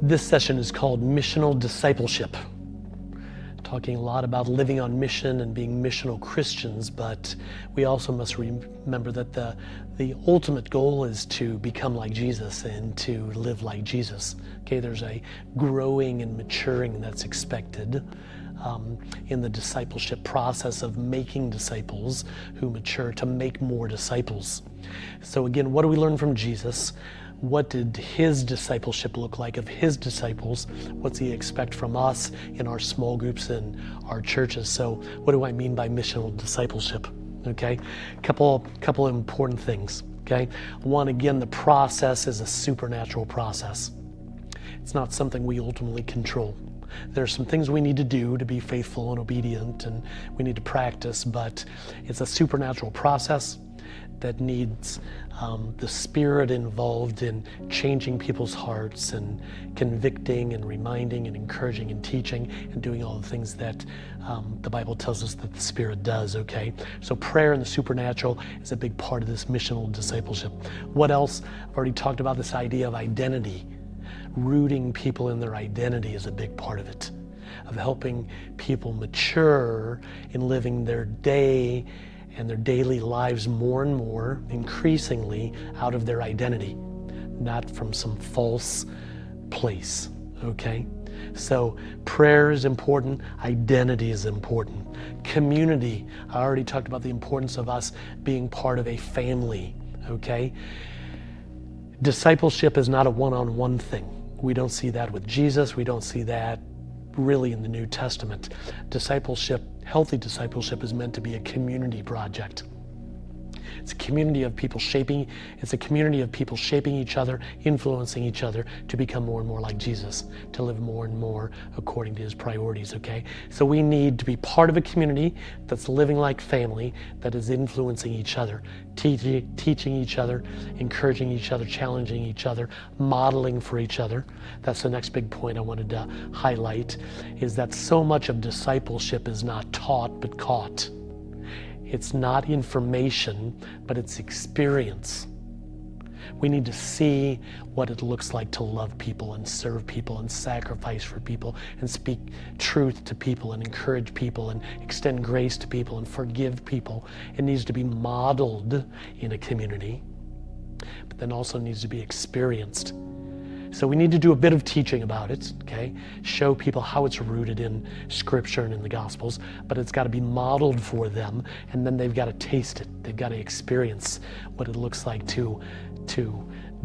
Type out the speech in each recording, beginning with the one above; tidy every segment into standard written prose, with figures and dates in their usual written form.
This session is called Missional Discipleship. Talking a lot about living on mission and being missional Christians, but we also must remember that the ultimate goal is to become like Jesus and to live like Jesus. Okay, there's a growing and maturing that's expected in the discipleship process of making disciples who mature to make more disciples. So again, what do we learn from Jesus? What did his discipleship look like of his disciples? What's he expect from us in our small groups and our churches? So what do I mean by missional discipleship? Okay, couple important things. Okay, one, again, the process is a supernatural process. It's not something we ultimately control. There are some things we need to do to be faithful and obedient, and we need to practice, but it's a supernatural process that needs the Spirit involved in changing people's hearts and convicting and reminding and encouraging and teaching and doing all the things that the Bible tells us that the Spirit does, okay? So prayer and the supernatural is a big part of this missional discipleship. What else? I've already talked about this idea of identity. Rooting people in their identity is a big part of it, of helping people mature in living their day and their daily lives more and more, increasingly, out of their identity, not from some false place, okay? So prayer is important, identity is important. Community, I already talked about the importance of us being part of a family, okay? Discipleship is not a one-on-one thing. We don't see that with Jesus, we don't see that really in the New Testament. Discipleship, healthy discipleship, is meant to be a community project. It's a community of people shaping each other, influencing each other to become more and more like Jesus, to live more and more according to his priorities, okay? So we need to be part of a community that's living like family, that is influencing each other, teaching each other, encouraging each other, challenging each other, modeling for each other. That's the next big point I wanted to highlight, is that so much of discipleship is not taught but caught. It's not information, but it's experience. We need to see what it looks like to love people and serve people and sacrifice for people and speak truth to people and encourage people and extend grace to people and forgive people. It needs to be modeled in a community, but then also needs to be experienced. So we need to do a bit of teaching about it, okay? Show people how it's rooted in Scripture and in the Gospels, but it's got to be modeled for them, and then they've got to taste it. They've got to experience what it looks like to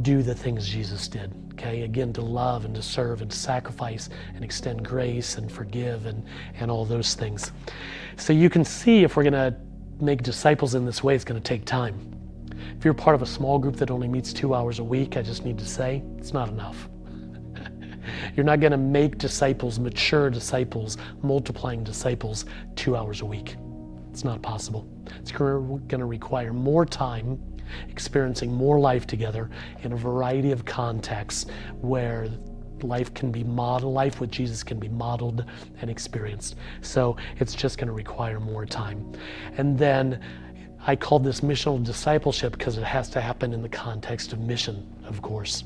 do the things Jesus did, okay? Again, to love and to serve and to sacrifice and extend grace and forgive and all those things. So you can see, if we're going to make disciples in this way, it's going to take time. If you're part of a small group that only meets 2 hours a week, I just need to say, it's not enough. You're not going to make disciples, mature disciples, multiplying disciples 2 hours a week. It's not possible. It's going to require more time, experiencing more life together in a variety of contexts where life with Jesus can be modeled and experienced. So it's just going to require more time. And then I called this missional discipleship because it has to happen in the context of mission, of course.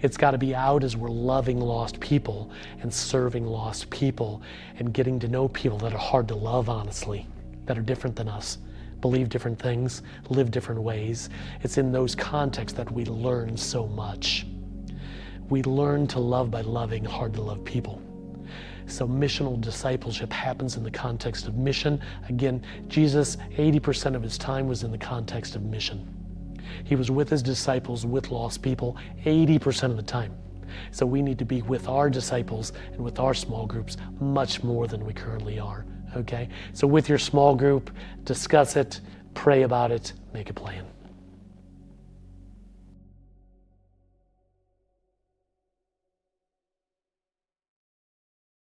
It's got to be out as we're loving lost people and serving lost people and getting to know people that are hard to love, honestly, that are different than us, believe different things, live different ways. It's in those contexts that we learn so much. We learn to love by loving hard to love people. So missional discipleship happens in the context of mission. Again, Jesus, 80% of his time was in the context of mission. He was with his disciples, with lost people, 80% of the time. So we need to be with our disciples and with our small groups much more than we currently are, okay? So with your small group, discuss it, pray about it, make a plan.